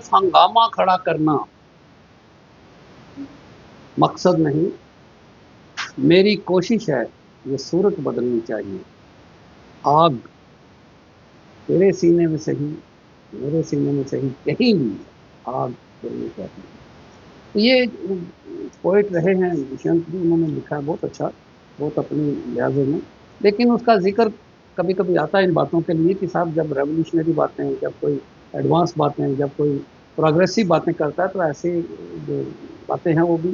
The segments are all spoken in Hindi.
हंगामा खड़ा करना मकसद नहीं, मेरी कोशिश है ये सूरत बदलनी चाहिए। आग तेरे सीने में सही, मेरे सीने में सही, कहीं भी आग जलनी चाहिए। तो ये पोइट रहे हैं दुष्यंत जी, उन्होंने लिखा है बहुत अच्छा, बहुत अपनी लिहाजे में। लेकिन उसका जिक्र कभी कभी आता है इन बातों के लिए कि साहब जब रेवोल्यूशनरी बातें, जब कोई एडवांस बातें, जब कोई प्रोग्रेसिव बातें करता है तो ऐसे जो बातें हैं वो भी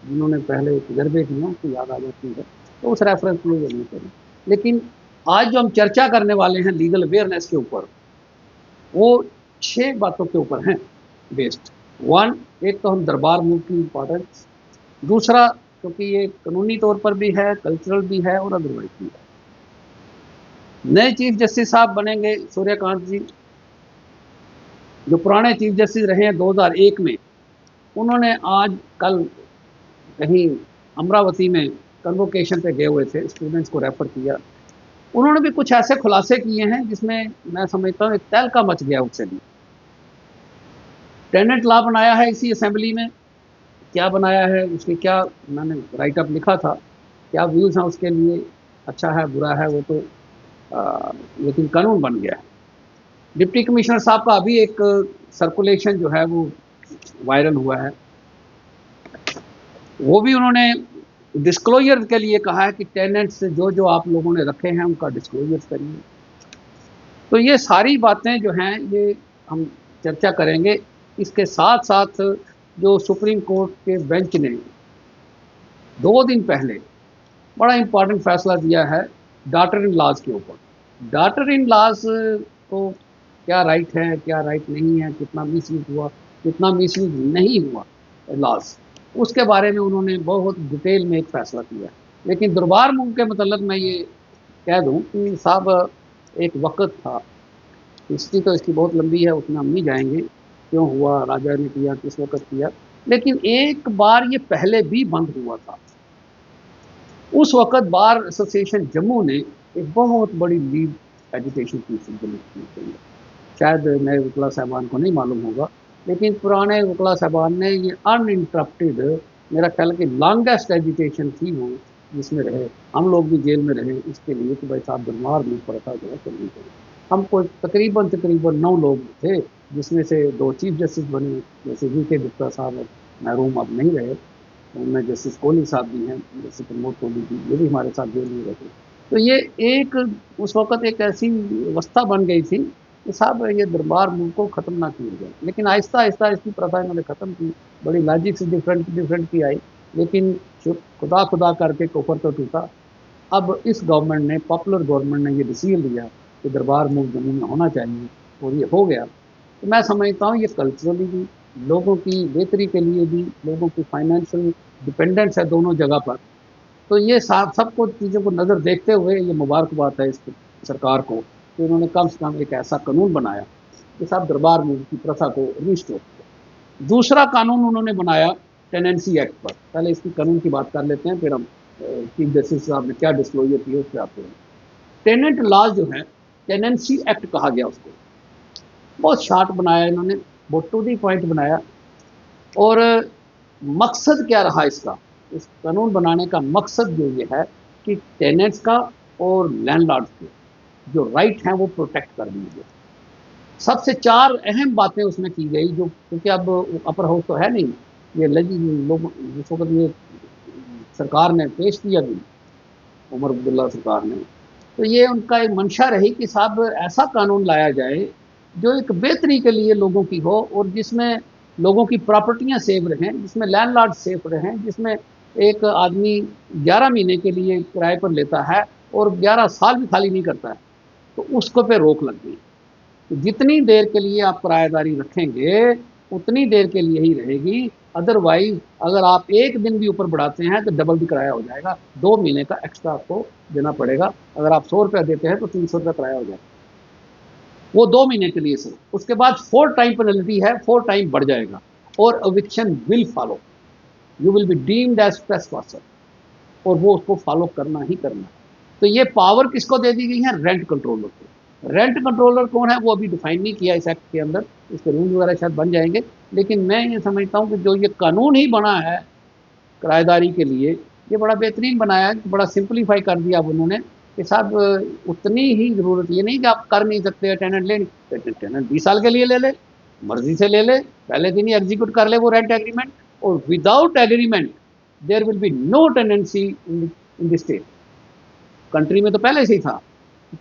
जिन्होंने पहले तजर्बे किए हैं उनको याद आ जाती है, तो उस रेफरेंस में ये नहीं करें। लेकिन आज जो हम चर्चा करने वाले हैं लीगल अवेयरनेस के ऊपर, वो 6 बातों के ऊपर हैं बेस्ड। वन, एक तो हम दरबार मूव की इम्पोर्टेंस। दूसरा, क्योंकि ये कानूनी तौर पर भी है, कल्चरल भी है और अदरवाइज भी है। नए चीफ जस्टिस साहब बनेंगे सूर्यकांत जी, जो पुराने चीफ जस्टिस रहे हैं 2001 में, उन्होंने आज कल कहीं अमरावती में कन्वोकेशन पे गए हुए थे, स्टूडेंट्स को रेफर किया। उन्होंने भी कुछ ऐसे खुलासे किए हैं जिसमें मैं समझता हूँ एक तहलका मच गया उससे भी। टेनेंट लॉ बनाया है इसी असेंबली में, क्या बनाया है उसके, क्या मैंने राइट अप लिखा था, क्या व्यूज़ हैं उसके लिए, अच्छा है बुरा है वो तो लेकिन कानून बन गया है। डिप्टी कमिश्नर साहब का अभी एक सर्कुलेशन जो है वो वायरल हुआ है, वो भी उन्होंने डिस्क्लोजर के लिए कहा है कि टेनेंट्स जो जो आप लोगों ने रखे हैं उनका डिस्क्लोजर करिए। तो ये सारी बातें जो हैं ये हम चर्चा करेंगे। इसके साथ साथ जो सुप्रीम कोर्ट के बेंच ने 2 दिन पहले बड़ा इंपॉर्टेंट फैसला दिया है डॉटर इन लॉज के ऊपर। डॉटर इन लॉज को क्या राइट है, क्या राइट नहीं है, कितना मिसयूज हुआ, कितना मिसयूज नहीं हुआ लॉज, उसके बारे में उन्होंने बहुत डिटेल में एक फैसला किया। लेकिन दरबार मूव के मतलब मैं ये कह दूं कि साहब एक वक्त था, हिस्ट्री तो इसकी बहुत लंबी है, उसमें हम नहीं जाएंगे क्यों हुआ, राजा ने किया, किस वक्त किया, लेकिन एक बार ये पहले भी बंद हुआ था। उस वक्त बार एसोसिएशन जम्मू ने एक बहुत बड़ी लीड एजुकेशन की थी। शायद नए वकला साहबान को नहीं मालूम होगा, लेकिन पुराने वकला साहबान ने ये अनइंटरप्टेड, मेरा ख्याल है कि लॉन्गेस्ट एजुकेशन थी वो, जिसमें रहे, हम लोग भी जेल में रहे इसके लिए कि भाई साहब बीमार नहीं पड़ता जो है करनी चाहिए। हम कोई तकरीबन तकरीबन 9 लोग थे, जिसमें से 2 चीफ जस्टिस बने, जैसे वी.के. गुप्ता साहब महरूम अब नहीं रहे, उनमें जस्टिस कोहली साहब भी हैं, जस्टिस प्रमोद कोहली जी, ये भी हमारे साथ जेल में रहे। तो ये एक उस वक्त एक ऐसी अवस्था बन गई थी कि साहब ये दरबार मूव को ख़त्म ना किया जाए, लेकिन आहिस्ता आहिस्ता इसकी प्रथा इन्होंने ख़त्म की, बड़ी लॉजिक से डिफरेंट की आई, लेकिन खुदा खुदा करके कुफर तो टूटा। अब इस गवर्नमेंट ने, पॉपुलर गवर्नमेंट ने ये डिसीजन लिया कि दरबार मूव जम्मू में होना चाहिए और ये हो गया। तो मैं समझता हूँ ये कल्चरली भी, लोगों की बेहतरी के लिए भी, लोगों की फाइनेंशियल डिपेंडेंस है दोनों जगह पर, तो ये सबको चीज़ों को नज़र देखते हुए ये मुबारकबाद है इस सरकार को कि उन्होंने कम से कम एक ऐसा कानून बनाया कि साहब दरबार मूव की प्रथा को रिस्टोर किया। दूसरा कानून उन्होंने बनाया टेनेंसी एक्ट पर। पहले इसकी कानून की बात कर लेते हैं, फिर हम चीफ जस्टिस साहब ने क्या डिस्क्लोजर किए उस पर आते हैं। टेनेंट लॉज जो है, टेनेंसी एक्ट कहा गया उसको, बहुत शार्ट बनाया इन्होंने, बहुत टू दी पॉइंट बनाया। और मकसद क्या रहा इसका, इस कानून बनाने का मकसद जो ये है कि टेनेंट्स का और लैंडलॉर्ड्स के जो राइट हैं वो प्रोटेक्ट कर दिए गए। सबसे 4 अहम बातें उसमें की गई, जो क्योंकि अब अपर हाउस तो है नहीं, ये लोग जिस वक्त ये सरकार ने पेश किया भी, उमर अब्दुल्ला सरकार ने, तो ये उनका एक मंशा रही कि साहब ऐसा कानून लाया जाए जो एक बेहतरी के लिए लोगों की हो और जिसमें लोगों की प्रॉपर्टियां सेफ रहें, जिसमें लैंडलॉर्ड सेफ रहें, जिसमें एक आदमी 11 महीने के लिए किराए पर लेता है और 11 साल भी खाली नहीं करता है, तो उसको पे रोक लग गई। तो जितनी देर के लिए आप किराएदारी रखेंगे उतनी देर के लिए ही रहेगी, अदरवाइज अगर आप एक दिन भी ऊपर बढ़ाते हैं तो डबल भी किराया हो जाएगा, 2 महीने का एक्स्ट्रा आपको देना पड़ेगा। अगर आप 100 रुपया देते हैं तो 300 रुपया किराया हो जाएगा, वो 2 महीने के लिए सिर्फ। उसके बाद 4 टाइम पेनल्टी है, 4 टाइम बढ़ जाएगा और eviction will follow, you will be deemed as trespasser, और वो उसको फॉलो करना ही करना है। तो ये पावर किसको दे दी गई है, रेंट कंट्रोलर को। रेंट कंट्रोलर कौन है वो अभी डिफाइन नहीं किया इस एक्ट के अंदर, इसके रूल वगैरह शायद बन जाएंगे। लेकिन मैं ये समझता हूँ कि जो ये कानून ही बना है किराएदारी के लिए, ये बड़ा बेहतरीन बनाया है, बड़ा सिंपलीफाई कर दिया अब उन्होंने कि साहब उतनी ही ज़रूरत, ये नहीं कि आप कर नहीं सकते, टेनेंट ले नहीं, टेनेंट 20 साल के लिए ले ले, मर्जी से ले ले, पहले दिन ही एग्जीक्यूट कर ले वो रेंट एग्रीमेंट, और without agreement there will be no tenancy in the state. Country में तो पहले से ही था,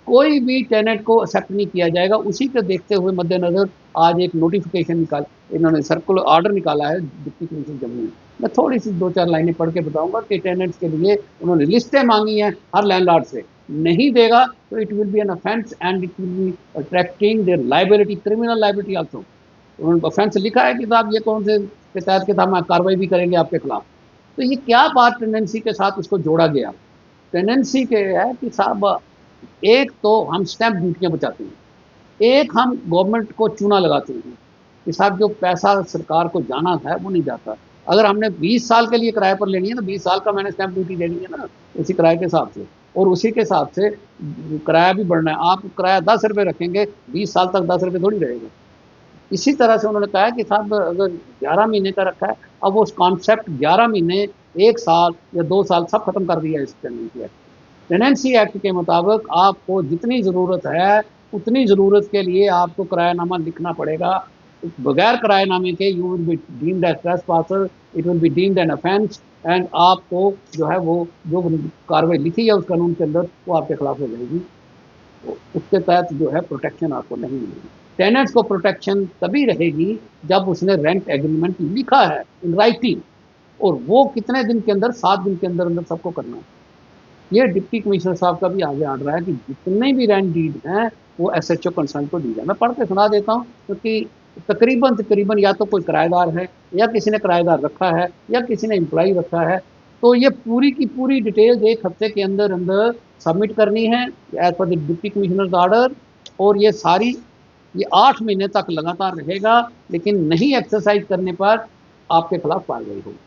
कोई भी टेनेंट को एक्सेप्ट नहीं किया जाएगा। उसी को देखते हुए मद्देनजर आज एक नोटिफिकेशन इन्होंने सर्कुलर ऑर्डर निकाला है डिप्टी कमिश्नर जम्मू में। मैं थोड़ी सी 2-4 लाइनें पढ़ के बताऊंगा कि टेनेंट्स के लिए उन्होंने लिस्टें मांगी हैं हर लैंडलॉर्ड से, नहीं देगा तो it will B N offence and it will B attracting there liability, criminal liability also. उन्होंने ऑफेंस लिखा है कि साहब ये कौन से के तहत के हम कार्रवाई भी करेंगे आपके खिलाफ। तो ये क्या बात टेनेंसी के साथ उसको जोड़ा गया? टेनेंसी के है कि साहब एक तो हम स्टैंप ड्यूटियाँ बचाते हैं, एक हम गवर्नमेंट को चूना लगाते हैं कि साहब जो पैसा सरकार को जाना था वो नहीं जाता। अगर हमने 20 साल के लिए किराए पर लेनी है तो 20 साल का मैंने स्टैंप ड्यूटी देनी है ना, उसी किराए के हिसाब से, और उसी के हिसाब से किराया भी बढ़ना है। आप किराया 10 रुपये रखेंगे, 20 साल तक 10 रुपये थोड़ी रहेगा। इसी तरह से उन्होंने कहा है कि साहब अगर 11 महीने का रखा है, अब वो उस कॉन्सेप्ट 11 महीने, 1 साल या 2 साल सब खत्म कर दिया इस टेनेंसी एक्ट। टेनेंसी एक्ट के मुताबिक आपको जितनी ज़रूरत है उतनी ज़रूरत के लिए आपको किरायानामा लिखना पड़ेगा। बगैर किरायानामे के you will be deemed as trespasser, it will be deemed an offence, and आपको जो है वो जो कार्रवाई लिखी है उस कानून के अंदर वो आपके खिलाफ हो जाएगी। तो उसके तहत जो है प्रोटेक्शन आपको नहीं मिलेगी। टेनेंट्स को प्रोटेक्शन तभी रहेगी जब उसने रेंट एग्रीमेंट लिखा है इन राइटिंग, और वो कितने दिन के अंदर, 7 दिन के अंदर अंदर सबको करना है। ये डिप्टी कमिश्नर साहब का भी आगे आर्डर है कि जितने भी रेंट डीड हैं वो एसएचओ कंसर्न को दी जाए। मैं पढ़ के सुना देता हूँ क्योंकि तकरीबन या तो कोई किराएदार है, या किसी ने किराएदार रखा है, या किसी ने एम्प्लॉई रखा है, तो ये पूरी की पूरी डिटेल्स 1 हफ्ते के अंदर अंदर सबमिट करनी है as per the deputy commissioner order. और ये सारी ये 8 महीने तक लगातार रहेगा, लेकिन नहीं एक्सरसाइज करने पर आपके खिलाफ कार्रवाई होगी।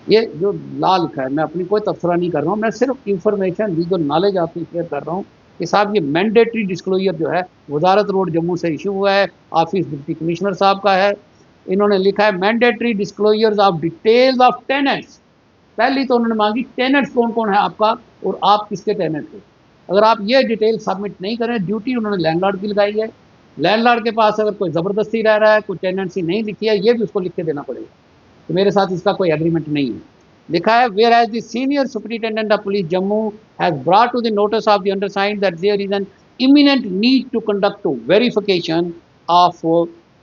ये जो लॉ लिखा है, मैं अपनी कोई तबसरा नहीं कर रहा हूँ, मैं सिर्फ इंफॉर्मेशन लीगल नॉलेज आपसे शेयर कर रहा हूँ कि साहब ये मैंडेटरी डिस्क्लोजर जो है वजारत रोड जम्मू से इशू हुआ है, ऑफिस डिप्टी कमिश्नर साहब का है। इन्होंने लिखा है mandatory disclosures of details of tenants. पहली तो उन्होंने मांगी टेनेंट्स कौन कौन है आपका और आप किसके टेनेंट हो। अगर आप ये डिटेल सबमिट नहीं करें, ड्यूटी उन्होंने लैंडलॉर्ड की लगाई है। लैंडलॉर्ड के पास अगर कोई ज़बरदस्ती रह रहा है, कोई टेनेंसी नहीं लिखी है, ये भी उसको लिख के देना पड़ेगा तो मेरे साथ इसका कोई एग्रीमेंट नहीं है। लिखा है whereas the senior superintendent of police Jammu has brought to the notice of the undersigned that there is an imminent need to conduct verification of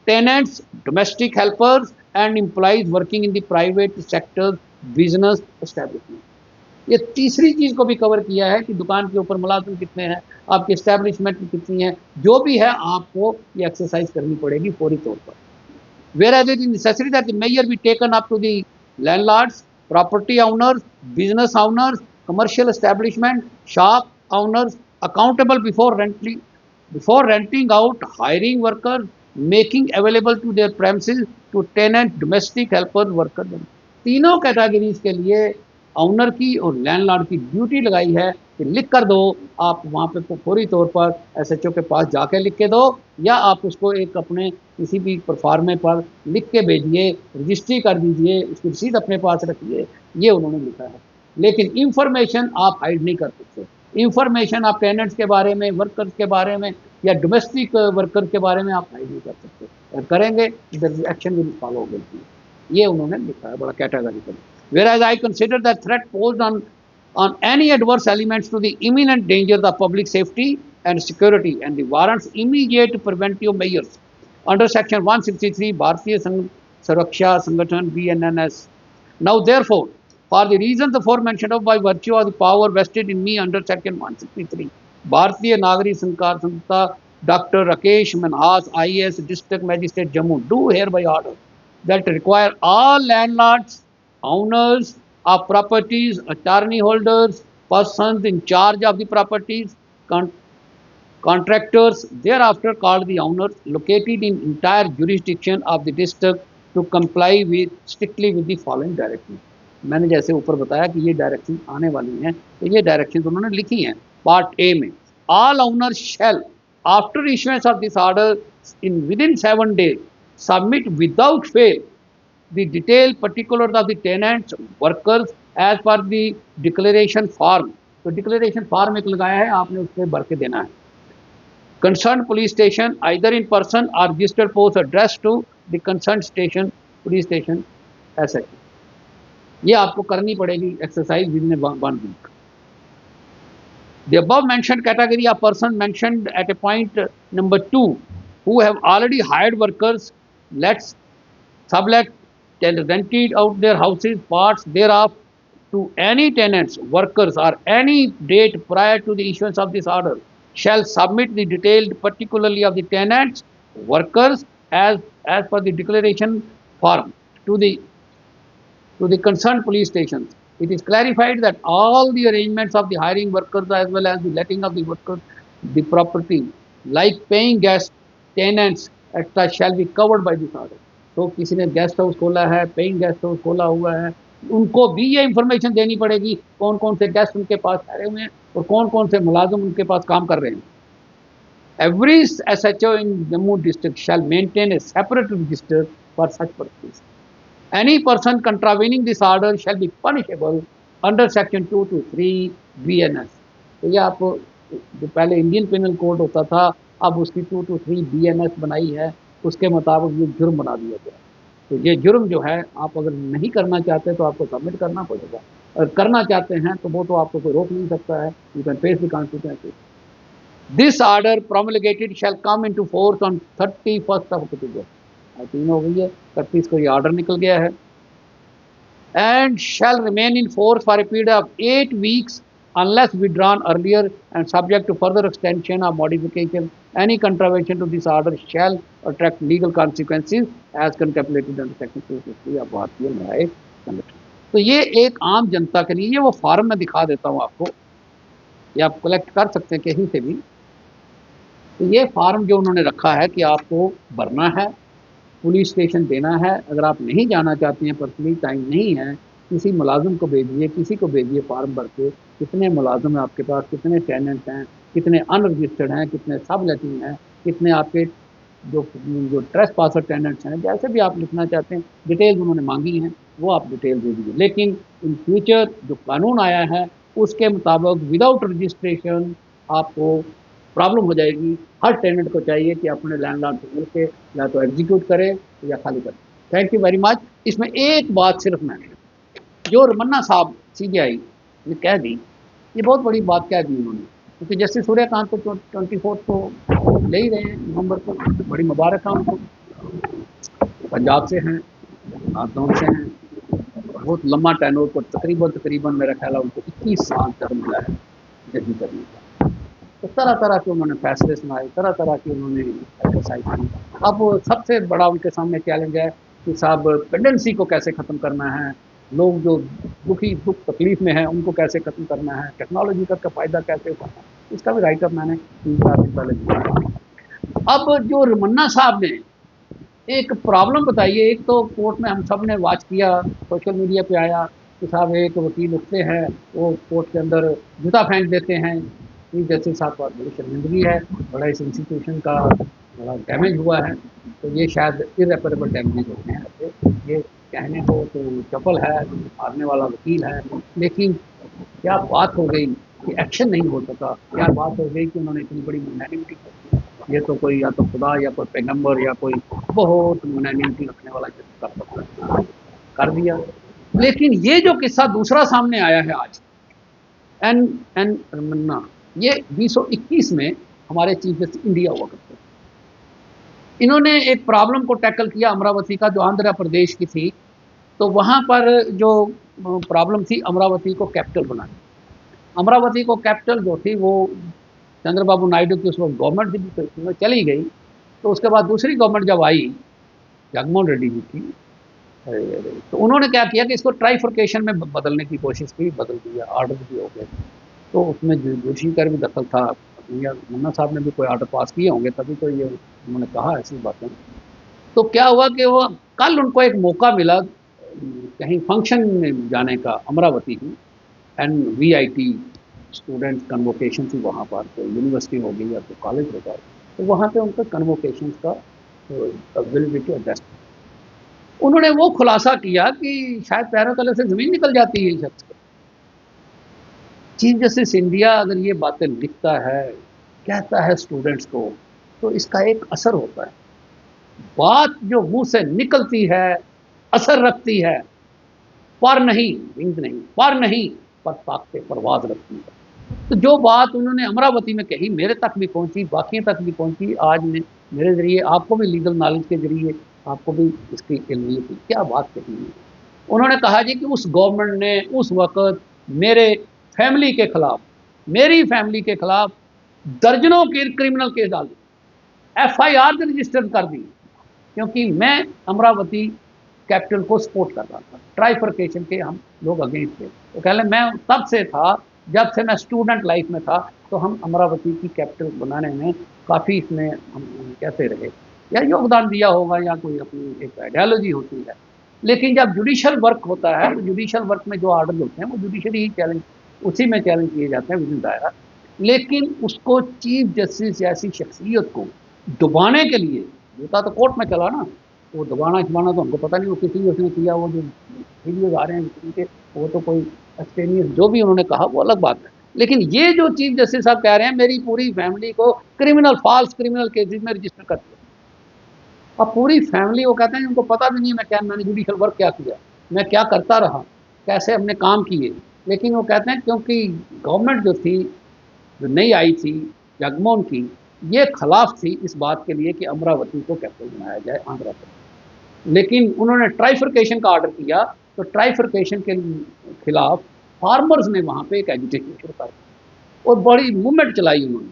tenants, domestic helpers and employees working in the private sector business establishment. ये तीसरी चीज को भी कवर किया है कि दुकान के ऊपर मुलाजिम कितने हैं, आपकी एस्टेब्लिशमेंट कितनी है, जो भी है आपको ये एक्सरसाइज करनी पड़ेगी फौरी तौर पर। Whereas it is necessary that the measure be taken up to the landlords, property owners, business owners, commercial establishment, shop owners accountable before renting out, hiring workers, making available to their premises to tenant, domestic helpers, workers। तीनों कैटेगरीज के लिए ऑनर की और लैंडलॉर्ड की ड्यूटी लगाई है कि लिख कर दो, आप वहाँ पे फौरी तौर पर एसएचओ के पास जाके लिख के दो, या आप उसको एक अपने किसी भी परफार्मे पर लिख के भेजिए, रजिस्ट्री कर दीजिए, उसकी रसीद अपने पास रखिए। ये उन्होंने लिखा है। लेकिन इंफॉर्मेशन आप हाइड नहीं कर सकते। इंफॉर्मेशन आप टेनेंट्स के बारे में, वर्कर्स के बारे में, या डोमेस्टिक वर्कर्स के बारे में आप हाइड नहीं कर सकते। अगर करेंगे एक्शन विल फॉलो बिल्कुल। ये उन्होंने लिखा है बड़ा categorical. Whereas I consider the threat posed on any adverse elements to the imminent dangers of public safety and security and the warrants immediate preventive measures under section 163 Bharatiya Suraksha Sangathan BNNS. Now therefore, for the reasons aforementioned of by virtue of the power vested in me under section 163 Bharatiya Nagari Sankar Samhita, Dr. Rakesh Manhas, IAS, District Magistrate Jammu, do hereby order that require all landlords, owners of properties, attorney holders, persons in charge of the properties, contractors, thereafter called the owners, located in entire jurisdiction of the district to comply with strictly with the following directions। मैंने जैसे ऊपर बताया कि ये डायरेक्शन आने वाली हैं, तो ये डायरेक्शन उन्होंने लिखी हैं पार्ट ए में। all owners shall, after issuance of this order, in within 7 days, submit without fail the detailed particulars of the tenants, workers as per the declaration form. तो डिक्लेरेशन फॉर्म एक लगाया है, आपने उस पर भर के देना है. Concerned police station either in person or registered post addressed to the concerned station, police station as such. ये आपको करनी पड़ेगी exercise with in 1 week. The above mentioned category of person mentioned at a point number 2 who have already hired workers, let, sublet, rented out their houses, parts thereof to any tenants, workers or any date prior to the issuance of this order shall submit the detailed particularly of the tenants, workers as per the declaration form to the concerned police stations. It is clarified that all the arrangements of the hiring workers as well as the letting of the workers, the property, like paying guests, tenants, etc., shall be covered by this order. तो किसी ने गेस्ट हाउस खोला है, पेइंग गेस्ट हाउस खोला हुआ है, उनको भी ये इंफॉर्मेशन देनी पड़ेगी कौन कौन से गेस्ट उनके पास ठहरे हुए हैं और कौन कौन से मुलाजिम उनके पास काम कर रहे हैं. Every SHO in Jammu district shall maintain a separate register for such purposes. Any person contravening this order shall be punishable under section 223 BNS. तो ये आप जो पहले इंडियन पेनल कोड होता था, अब उसकी 223 BNS बनाई है, उसके मुताबिक ये जुर्म बना दिया गया. तो ये जुर्म जो है, आप अगर नहीं करना चाहते तो आपको सबमिट करना पड़ेगा, और करना चाहते हैं तो वो तो आपको कोई रोक नहीं सकता है. You can face the consequences. This order promulgated shall come into force on 31st of October. 3 हो गई है, 31 को ये ऑर्डर निकल गया है. And shall remain in force for a period of 8 weeks unless withdrawn earlier and subject to further extension or modification. Any contravention to this order shall attract legal consequences as contemplated under section 250 of भारतीय न्यायिक संगठन. तो ये एक आम जनता के लिए, ये वो फॉर्म मैं दिखा देता हूँ आपको, ये आप कलेक्ट कर सकते हैं कहीं से भी. तो ये फॉर्म जो उन्होंने रखा है कि आपको भरना है, पुलिस स्टेशन देना है. अगर आप नहीं जाना चाहते हैं, पर्सनली टाइम नहीं है, किसी मुलाजिम को भेजिए, किसी को भेजिए फॉर्म भर के. कितने मुलाजिम हैं आपके पास, कितने टेनेंट हैं, कितने अनरजिस्टर्ड हैं, कितने सब लेटिंग हैं, कितने आपके जो ट्रेस पासर टेनेंट्स हैं, जैसे भी आप लिखना चाहते हैं, डिटेल्स उन्होंने मांगी हैं, वो आप डिटेल दे दीजिए. लेकिन इन फ्यूचर जो कानून आया है उसके मुताबिक विदाउट रजिस्ट्रेशन आपको प्रॉब्लम हो जाएगी. हर टेनेंट को चाहिए कि अपने लैंडलॉर्ड से मिल के या तो एग्जीक्यूट करे या खाली करे. Thank you very much. इसमें एक बात सिर्फ मैं, जो रमन्ना साहब CBI ने कह दी, ये बहुत बड़ी बात कह दी उन्होंने, क्योंकि जस्टिस सूर्यकांत तो 24 को ले ही रहे हैं नवंबर को, बड़ी मुबारक है उनको. पंजाब से हैं, नागौर से हैं, बहुत लंबा टेनोर को तकरीबन मेरा ख्याल है उनको 21 साल तक मिला है जज करने का. तो तरह तरह के उन्होंने फैसले सुनाए, तरह तरह की उन्होंने एक्सरसाइज की. अब सबसे बड़ा उनके सामने चैलेंज है कि साहब पेंडेंसी को कैसे ख़त्म करना है, लोग जो दुख तकलीफ में हैं उनको कैसे ख़त्म करना है, टेक्नोलॉजी का फ़ायदा कैसे उठाना है. इसका भी राइटअप मैंने 3-4 दिन पहले दिया. अब जो रमन्ना साहब ने एक प्रॉब्लम बताई है, एक तो कोर्ट में हम सब ने वॉच किया, सोशल मीडिया पे आया कि साहब एक वकील उठते हैं, वो कोर्ट के अंदर जूता फेंक देते हैं. चीफ जस्टिस साहब पर बड़ी शर्मिंदगी है, बड़ा इस इंस्टीट्यूशन का बड़ा डैमेज हुआ है. तो ये शायद इरेपरेबल डैमेज होते हैं. ये कहने को तो चपल है, मारने वाला वकील है, लेकिन क्या बात हो गई कि एक्शन नहीं हो सका. क्या बात हो गई कि उन्होंने इतनी बड़ी यूनैनिमिटी कर दी. ये तो कोई या तो खुदा या कोई पैगंबर या कोई बहुत यूनैनिमिटी रखने वाला कर सकता है, कर दिया. लेकिन ये जो किस्सा दूसरा सामने आया है आज, एन रमन्ना, ये 2021 में हमारे चीफ जस्टिस इंडिया हुआ करते. इन्होंने एक प्रॉब्लम को टैकल किया अमरावती का, जो आंध्र प्रदेश की थी. तो वहाँ पर जो प्रॉब्लम थी, अमरावती को कैपिटल बनाना. अमरावती को कैपिटल जो थी वो चंद्रबाबू नायडू की उस वक्त गवर्नमेंट थी, तो चली गई. तो उसके बाद दूसरी गवर्नमेंट जब आई, जगनमोहन रेड्डी जी की, तो उन्होंने क्या किया कि इसको ट्राइफर्केशन में बदलने की कोशिश की, बदल दिया, ऑर्डर भी हो गए. तो उसमें जोशी का भी दखल था, रमन्ना साहब ने भी कोई ऑर्डर पास किए होंगे, तभी तो ये उन्होंने कहा ऐसी बातें. तो क्या हुआ कि वो कल उनको एक मौका मिला कहीं फंक्शन में जाने का, अमरावती की NVIT स्टूडेंट कन्वोकेशन थी वहाँ पर, तो यूनिवर्सिटी होगी या तो कॉलेज होगा, तो वहाँ पे उनका कन्वोकेशन का अवेलेबिलिटी और डेस्ट, उन्होंने वो खुलासा किया कि शायद पैरों तले से ज़मीन निकल जाती है शख्स को। चीफ जस्टिस इंडिया अगर ये बातें लिखता है, कहता है स्टूडेंट्स को, तो इसका एक असर होता है। बात जो मुंह से निकलती है असर रखती है, पर नहीं, विंग नहीं, पर नहीं, पर ताकते परवाज रखती है। तो जो बात उन्होंने अमरावती में कही मेरे तक भी पहुंची, बाकी तक भी पहुंची, आज मेरे जरिए आपको भी लीगल नॉलेज के जरिए आपको भी इसकी इल्मियत की क्या बात कही है। उन्होंने कहा जी कि उस गवर्नमेंट ने उस वक्त मेरे फैमिली के खिलाफ, मेरी फैमिली के खिलाफ दर्जनों के क्रिमिनल केस डाल दिए, FIR रजिस्टर कर दी, क्योंकि मैं अमरावती कैपिटल को सपोर्ट कर रहा था। ट्राइफरकेशन के हम लोग अगेंस्ट थे। तो कह लें मैं तब से था, जब से मैं स्टूडेंट लाइफ में था, तो हम अमरावती की कैपिटल बनाने में काफ़ी इसमें हम कहते रहे, या योगदान दिया होगा या कोई अपनी एक आइडियालॉजी होती है। लेकिन जब जुडिशल वर्क होता है तो जुडिशल वर्क में जो आर्डर होते हैं वो जुडिशरी ही चैलेंज, उसी में चैलेंज किए जाते हैं विद इन दायरा। लेकिन उसको चीफ जस्टिस जैसी शख्सियत को दबाने के लिए, जूता तो कोर्ट में चला ना, वो दबाना छबाना तो हमको पता नहीं वो किसी उसने किया, वो जो वीडियोज आ रहे हैं उनके, वो तो कोई एक्सटेनियस जो भी उन्होंने कहा वो अलग बात है। लेकिन ये जो चीफ जस्टिस साहब कह रहे हैं मेरी पूरी फैमिली को क्रिमिनल, फॉल्स क्रिमिनल केसेस में रजिस्टर कर दिया, अब पूरी फैमिली, वो कहते हैं उनको पता भी नहीं मैंने जुडिशल वर्क क्या किया, मैं क्या करता रहा, कैसे हमने काम किए। लेकिन वो कहते हैं क्योंकि गवर्नमेंट जो थी, जो नई आई थी जगमोहन की, ये खिलाफ थी इस बात के लिए कि अमरावती को कैपिटल बनाया जाए आंध्र प्रदेश। लेकिन उन्होंने ट्राइफरकेशन का ऑर्डर किया, तो ट्राइफरकेशन के खिलाफ फार्मर्स ने वहाँ पे एक एजुटेशन शुरू कर दी और बड़ी मूवमेंट चलाई उन्होंने।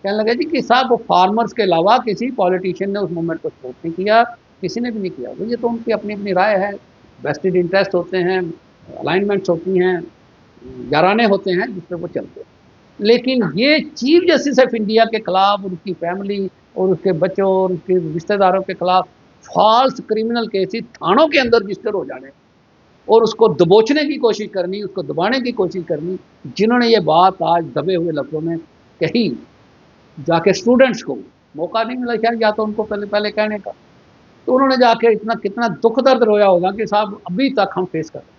कहने लगे जी कि साहब वो फार्मर्स के अलावा किसी पॉलिटिशियन ने उस मूवमेंट को सपोर्ट नहीं किया, किसी ने भी नहीं किया। तो ये तो उनकी अपनी अपनी राय है, वेस्टेड इंटरेस्ट होते हैं, अलाइनमेंट्स होती हैं, याराने होते हैं जिस पर वो चलते हैं। लेकिन ये चीफ जस्टिस ऑफ इंडिया के खिलाफ, उनकी फैमिली और उसके बच्चों और उसके रिश्तेदारों के खिलाफ फॉल्स क्रिमिनल केसेस थानों के अंदर रजिस्टर हो जाने और उसको दबोचने की कोशिश करनी, उसको दबाने की कोशिश करनी, जिन्होंने ये बात आज दबे हुए लफ्ज़ों में कही, जाके स्टूडेंट्स को मौका नहीं मिला शायद, या तो उनको पहले पहले कहने का, तो उन्होंने जाके इतना कितना दुख दर्द रोया होगा कि साहब अभी तक हम फेस कर रहे हैं।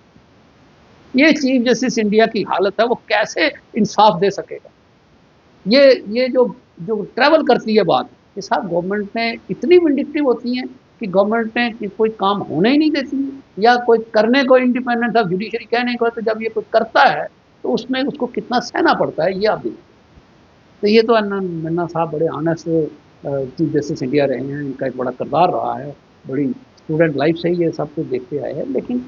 ये चीफ जस्टिस इंडिया की हालत है, वो कैसे इंसाफ दे सकेगा। ये जो जो ट्रैवल करती है बात कि साहब गवर्नमेंट ने इतनी विंडिक्टिव होती है कि गवर्नमेंट ने कोई काम होने ही नहीं देती, या कोई करने को इंडिपेंडेंस ऑफ जुडिशरी कहने को, तो जब ये कुछ करता है तो उसमें उसको कितना सहना पड़ता है, ये आप देखिए। तो ये तो अन्ना साहब बड़े ऑनेस्ट चीफ जस्टिस इंडिया रहे हैं, इनका एक बड़ा किरदार रहा है, बड़ी स्टूडेंट लाइफ से ही ये सब कुछ देखते आए हैं। लेकिन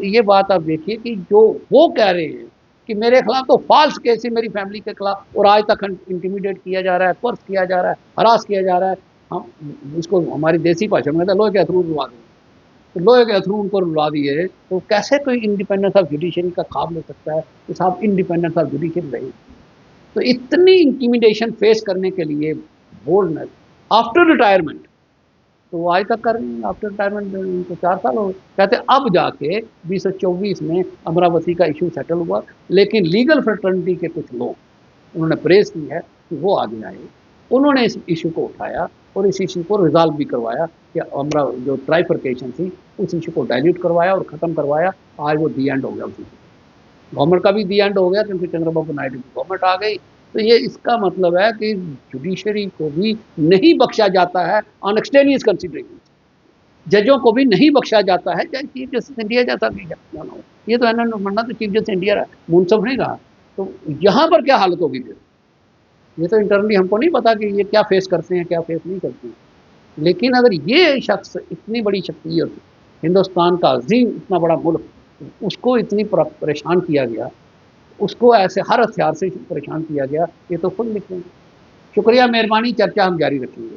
ये बात आप देखिए कि जो वो कह रहे हैं कि मेरे खिलाफ तो फॉल्स केस है मेरी फैमिली के खिलाफ, और आज तक इंटिमिडेट किया जा रहा है, फोर्स किया जा रहा है, हरास किया जा रहा है, हम इसको हमारी देसी भाषा में लोहे के अथरू रुलवा दें, तो लोहे के अथरू उनको रुलवा दिए, तो कैसे कोई इंडिपेंडेंस ऑफ जुडिशरी का ख्वाब ले सकता है कि साहब इंडिपेंडेंस ऑफ जुडिशरी रही। तो इतनी इंटिमिडेशन फेस करने के लिए बोल्डनेस आफ्टर रिटायरमेंट, तो वो आज तक कर रही हैं। आफ्टर रिटायरमेंट उनको 4 साल हो गए, कहते अब जाके 2024 में अमरावती का इशू सेटल हुआ। लेकिन लीगल फ्रेटर्निटी के कुछ लोग, उन्होंने प्रेस की है कि वो आगे आए, उन्होंने इस इशू को उठाया और इस इशू को रिजॉल्व भी करवाया कि जो ट्राइफरकेशन थी उस इशू को डायल्यूट करवाया और ख़त्म करवाया। आज वो दी एंड हो गया, उसी गवर्नमेंट का भी दी एंड हो गया क्योंकि चंद्रबाबू नायडू की गवर्नमेंट आ गई। तो ये इसका मतलब है कि जुडिशरी को भी नहीं बख्शा जाता है ऑन एक्सटेनियस कंसिडरेशन, जजों को भी नहीं बख्शा जाता है, चाहे चीफ जस्टिस इंडिया जैसा भी जाना हो। ये तो एन मन्ना तो चीफ जस्टिस इंडिया रहा, मुनसफ नहीं रहा, तो यहाँ पर क्या हालत होगी फिर। ये तो इंटरनली हमको नहीं पता कि ये क्या फेस करते हैं, क्या फेस नहीं करते हैं। लेकिन अगर ये शख्स इतनी बड़ी शख्सियत, हिंदुस्तान का अजीम इतना बड़ा मुल्क, उसको इतनी परेशान किया गया, उसको ऐसे हर हथियार से परेशान किया गया, ये तो खुद लिखेंगे। शुक्रिया, मेहरबानी, चर्चा हम जारी रखेंगे।